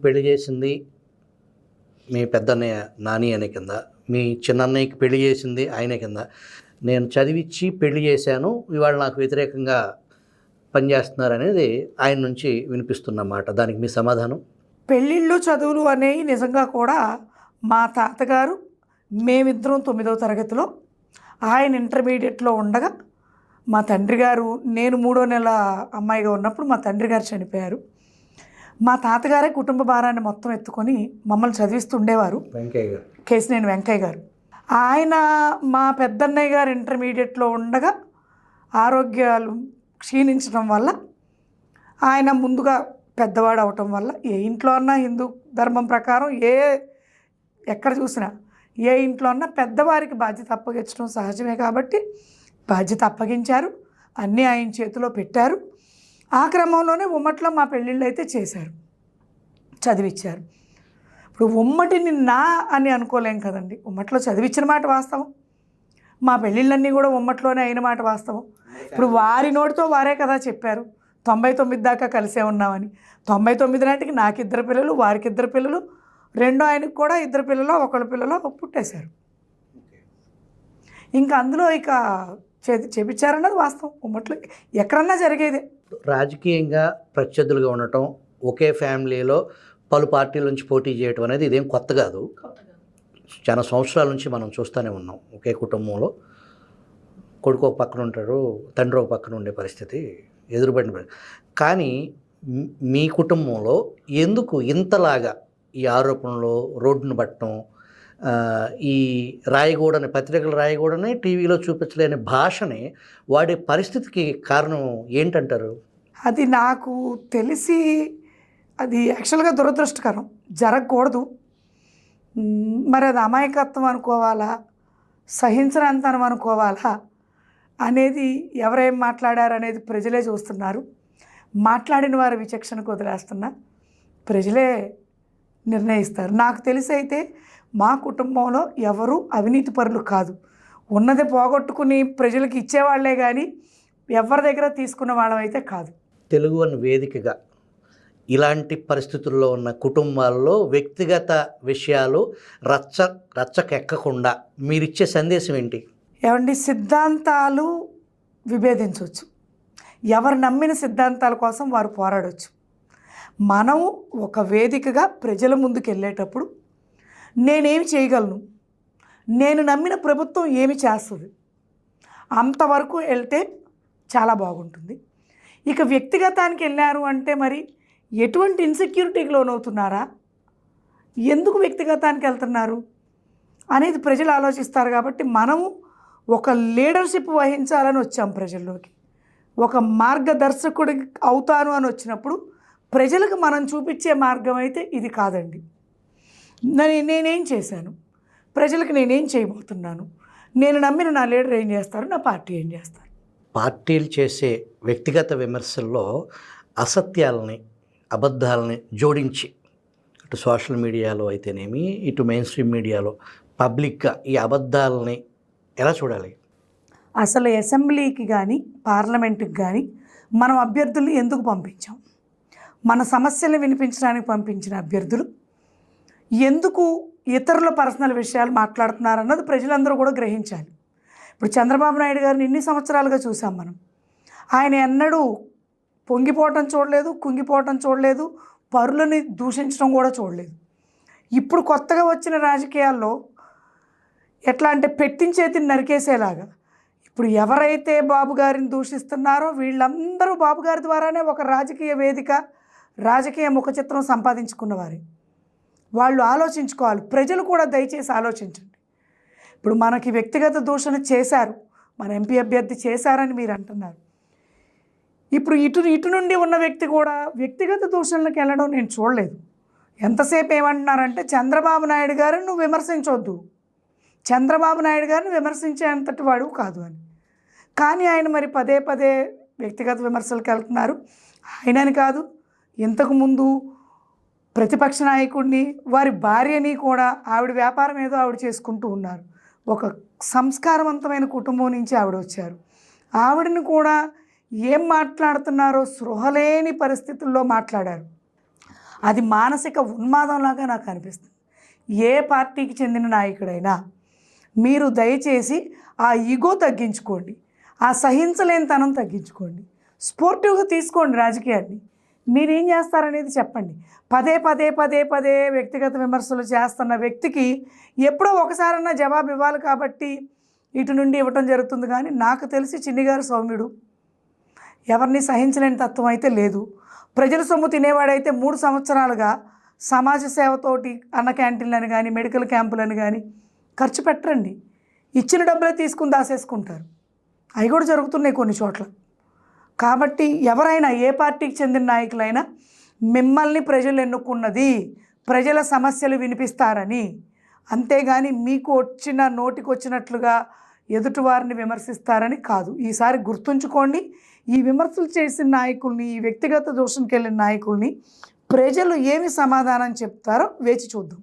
పెళ్లి చేసింది మీ పెద్దన్నయ్య నాని అనే కింద, మీ చిన్నన్నయ్యకి పెళ్లి చేసింది ఆయనే కింద. నేను చదివిచ్చి పెళ్లి చేశాను, ఇవాళ నాకు వ్యతిరేకంగా పనిచేస్తున్నారనేది ఆయన నుంచి వినిపిస్తున్న మాట. దానికి మీ సమాధానం? పెళ్ళిళ్ళు చదువులు అనేవి నిజంగా కూడా మా తాతగారు మేమిద్దరం 9వ తరగతిలో, ఆయన ఇంటర్మీడియట్లో ఉండగా మా తండ్రి గారు, నేను 3వ నెల అమ్మాయిగా ఉన్నప్పుడు మా తండ్రి గారు చనిపోయారు. మా తాతగారే కుటుంబ భారాన్ని మొత్తం ఎత్తుకొని మమ్మల్ని చదివిస్తుండేవారు. కేశినేని వెంకయ్య గారు. ఆయన మా పెద్దన్నయ్య గారు ఇంటర్మీడియట్లో ఉండగా ఆరోగ్యాలు క్షీణించడం వల్ల, ఆయన ముందుగా పెద్దవాడు అవటం వల్ల, ఏ ఇంట్లో అన్నా హిందూ ధర్మం ప్రకారం ఎక్కడ చూసినా ఏ ఇంట్లో అన్నా పెద్దవారికి బాధ్యత అప్పగించడం సహజమే కాబట్టి బాధ్యత అప్పగించారు. అన్నీ ఆయన చేతిలో పెట్టారు. ఆ క్రమంలోనే ఉమ్మట్లో మా పెళ్ళిళ్ళు అయితే చేశారు, చదివిచ్చారు. ఇప్పుడు ఉమ్మటిని నా అని అనుకోలేం కదండి. ఉమ్మట్లో చదివించిన మాట వాస్తవం, మా పెళ్ళిళ్ళన్నీ కూడా ఉమ్మట్లోనే అయిన మాట వాస్తవం. ఇప్పుడు వారి నోటితో వారే కదా చెప్పారు 99 దాకా కలిసే ఉన్నామని. 99 నాటికి నాకు 2 పిల్లలు, వారికి 2 పిల్లలు, రెండో ఆయనకు కూడా 2 పిల్లలు, ఒకళ్ళ పిల్లలు పుట్టేశారు. ఇంకా అందులో చేపించారన్నది వాస్తవం. ఉమ్మట్లో ఎక్కడన్నా జరిగేదే. రాజకీయంగా ప్రత్యర్థులుగా ఉండటం, ఒకే ఫ్యామిలీలో పలు పార్టీల నుంచి పోటీ చేయటం అనేది ఇదేం కొత్త కాదు. చాలా సంవత్సరాల నుంచి మనం చూస్తూనే ఉన్నాం. ఒకే కుటుంబంలో కొడుకు ఒక పక్కన ఉంటాడు, తండ్రి ఒక పక్కన ఉండే పరిస్థితి ఎదురుపడిన. కానీ మీ కుటుంబంలో ఎందుకు ఇంతలాగా ఈ ఆరోపణలు, రోడ్డును పట్టడం, ఈ రాయగూడని పత్రికలు రాయగూడని టీవీలో చూపించలేని భాషని వాడే పరిస్థితికి కారణం ఏంటంటారు? అది నాకు తెలిసి అది యాక్చువల్గా దురదృష్టకరం, జరగకూడదు. మరి అది అమాయకత్వం అనుకోవాలా, సహించనంతనం అనుకోవాలా అనేది, ఎవరేం మాట్లాడారనేది ప్రజలే చూస్తున్నారు. మాట్లాడిన వారి విచక్షణకు వదిలేస్తున్నా, ప్రజలే నిర్ణయిస్తారు. నాకు తెలిసి అయితే మా కుటుంబంలో ఎవరు అవినీతి పరులు కాదు. ఉన్నది పోగొట్టుకుని ప్రజలకు ఇచ్చేవాళ్లే కానీ ఎవరి దగ్గర తీసుకున్న వాళ్ళం అయితే కాదు. తెలుగు వన్ వేదికగా ఇలాంటి పరిస్థితుల్లో ఉన్న కుటుంబాల్లో వ్యక్తిగత విషయాలు రచ్చకెక్కకుండా మీరిచ్చే సందేశం ఏంటి? ఏమండి, సిద్ధాంతాలు విభేదించవచ్చు, ఎవరు నమ్మిన సిద్ధాంతాల కోసం వారు పోరాడవచ్చు. మనం ఒక వేదికగా ప్రజల ముందుకు వెళ్ళేటప్పుడు నేనేమి చేయగలను, నేను నమ్మిన ప్రభుత్వం ఏమి చేస్తుంది, అంతవరకు వెళ్తే చాలా బాగుంటుంది. ఇక వ్యక్తిగతానికి వెళ్ళారు అంటే మరి ఎటువంటి ఇన్సెక్యూరిటీకి లోనవుతున్నారా, ఎందుకు వ్యక్తిగతానికి వెళ్తున్నారు అనేది ప్రజలు ఆలోచిస్తారు. కాబట్టి మనము ఒక లీడర్షిప్ వహించాలని వచ్చాం ప్రజల్లోకి, ఒక మార్గదర్శకుడి అవుతాను అని వచ్చినప్పుడు ప్రజలకు మనం చూపించే మార్గం అయితే ఇది కాదండి. నేనేం చేశాను, ప్రజలకు నేనేం చేయబోతున్నాను, నేను నమ్మిన నా లీడర్ ఏం చేస్తారు, నా పార్టీ ఏం చేస్తారు. పార్టీలు చేసే వ్యక్తిగత విమర్శల్లో అసత్యాలని, అబద్ధాలని జోడించి, అటు సోషల్ మీడియాలో అయితేనేమి, ఇటు మెయిన్ స్ట్రీమ్ మీడియాలో పబ్లిక్గా ఈ అబద్ధాలని ఎలా చూడాలి? అసలు అసెంబ్లీకి కానీ పార్లమెంటుకి కానీ మనం అభ్యర్థుల్ని ఎందుకు పంపించాం, మన సమస్యలను వినిపించడానికి పంపించిన అభ్యర్థులు ఎందుకు ఇతరుల పర్సనల్ విషయాలు మాట్లాడుతున్నారన్నది ప్రజలందరూ కూడా గ్రహించాలి. ఇప్పుడు చంద్రబాబు నాయుడు గారిని ఇన్ని సంవత్సరాలుగా చూసాం మనం. ఆయన ఎన్నడూ పొంగిపోవటం చూడలేదు, కుంగిపోవటం చూడలేదు, పరులని దూషించడం కూడా చూడలేదు. ఇప్పుడు కొత్తగా వచ్చిన రాజకీయాల్లో ఎట్లా అంటే పెట్టించేతిని నరికేసేలాగా, ఇప్పుడు ఎవరైతే బాబు గారిని దూషిస్తున్నారో వీళ్ళందరూ బాబు గారి ద్వారానే ఒక రాజకీయ వేదిక, రాజకీయ ముఖచిత్రం సంపాదించుకున్నవారే. వాళ్ళు ఆలోచించుకోవాలి, ప్రజలు కూడా దయచేసి ఆలోచించండి. ఇప్పుడు మనకి వ్యక్తిగత దూషణ చేశారు, మన ఎంపీ అభ్యర్థి చేశారని మీరు అంటున్నారు. ఇప్పుడు ఇటు నుండి ఉన్న వ్యక్తి కూడా వ్యక్తిగత దూషణలకు వెళ్ళడం నేను చూడలేదు. ఎంతసేపు ఏమంటున్నారంటే చంద్రబాబు నాయుడు గారిని నువ్వు విమర్శించవద్దు, చంద్రబాబు నాయుడు గారిని విమర్శించేంతటి వాడు కాదు అని. కానీ ఆయన మరి పదే పదే వ్యక్తిగత విమర్శలకు వెళ్తున్నారు. ఆయనని కాదు, ఇంతకుముందు ప్రతిపక్ష నాయకుడిని, వారి భార్యని కూడా, ఆవిడ వ్యాపారం ఏదో ఆవిడ చేసుకుంటూ ఉన్నారు. ఒక సంస్కారవంతమైన కుటుంబం నుంచి ఆవిడ వచ్చారు. ఆవిడని కూడా ఏం మాట్లాడుతున్నారో స్పృహలేని పరిస్థితుల్లో మాట్లాడారు. అది మానసిక ఉన్మాదంలాగా నాకు అనిపిస్తుంది. ఏ పార్టీకి చెందిన నాయకుడైనా మీరు దయచేసి ఆ ఈగో తగ్గించుకోండి, ఆ సహించలేనితనం తగ్గించుకోండి, స్పోర్టివ్గా తీసుకోండి రాజకీయాన్ని. మీరేం చేస్తారనేది చెప్పండి. పదే పదే పదే పదే వ్యక్తిగత విమర్శలు చేస్తున్న వ్యక్తికి ఎప్పుడో ఒకసారన్నా జవాబు ఇవ్వాలి కాబట్టి ఇటు నుండి ఇవ్వటం జరుగుతుంది. కానీ నాకు తెలిసి చిన్నిగారు సౌమ్యుడు, ఎవరిని సహించలేని తత్వం అయితే లేదు. ప్రజల సొమ్ము తినేవాడైతే 3 సంవత్సరాలుగా సమాజ సేవతోటి అన్న క్యాంటీన్లని కానీ మెడికల్ క్యాంపులని కానీ ఖర్చు పెట్టరండి. ఇచ్చిన డబ్బులే తీసుకుని దాసేసుకుంటారు. అవి కూడా జరుగుతున్నాయి కొన్ని చోట్ల. కాబట్టి ఎవరైనా ఏ పార్టీకి చెందిన నాయకులైనా మిమ్మల్ని ప్రజలు ఎన్నుకున్నది ప్రజల సమస్యలు వినిపిస్తారని, అంతేగాని మీకు వచ్చిన నోటికి వచ్చినట్లుగా ఎదుటివారిని విమర్శిస్తారని కాదు. ఈసారి గుర్తుంచుకోండి. ఈ విమర్శలు చేసిన నాయకుల్ని, ఈ వ్యక్తిగత దోషంకి వెళ్ళిన నాయకుల్ని ప్రజలు ఏమి సమాధానం చెప్తారో వేచి చూద్దాం.